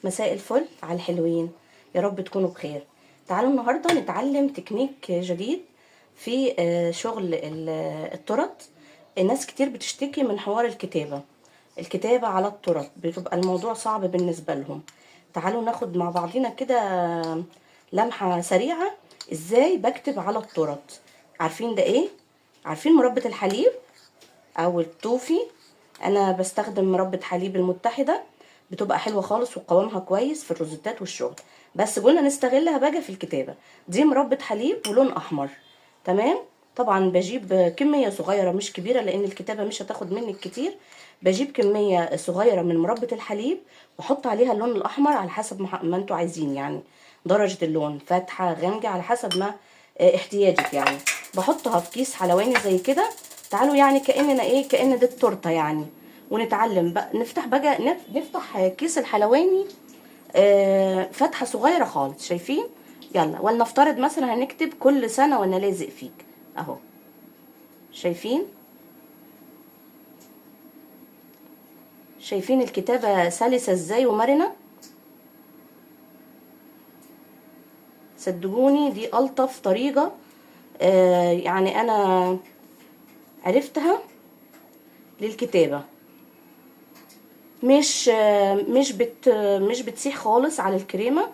مساء الفل على الحلوين، يا رب تكونوا بخير. تعالوا النهارده نتعلم تكنيك جديد في شغل التورت. الناس كتير بتشتكي من حوار الكتابة على التورت، بتبقى الموضوع صعب بالنسبة لهم. تعالوا ناخد مع بعضينا كده لمحة سريعة ازاي بكتب على التورت. عارفين ده ايه؟ عارفين مربى الحليب او التوفي؟ انا بستخدم مربى حليب المتحدة، بتبقى حلوة خالص وقوامها كويس في الروزيتات والشغل. بس قلنا نستغلها بقى في الكتابة. دي مربى حليب ولون احمر، تمام. طبعا بجيب كمية صغيرة مش كبيرة لان الكتابة مش هتاخد منك كتير. بجيب كمية صغيرة من مربى الحليب واحط عليها اللون الاحمر على حسب ما انتوا عايزين، يعني درجة اللون فاتحة غامقة على حسب ما احتياجك يعني. بحطها في كيس حلواني زي كده. تعالوا يعني كأننا ايه، كأن دي التورته يعني. ونتعلم بقى نفتح نفتح كيس الحلواني فتحه صغيره خالص، شايفين؟ يلا، ولنفترض مثلا هنكتب كل سنه وانا لازق فيك اهو. شايفين؟ شايفين الكتابه سلسه ازاي ومرنه؟ صدقوني دي الطف طريقه يعني انا عرفتها للكتابه. مش بتسيح خالص على الكريمه،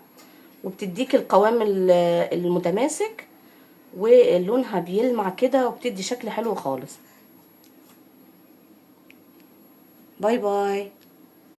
وبتديك القوام المتماسك، ولونها بيلمع كده وبتدي شكل حلو خالص. باي باي.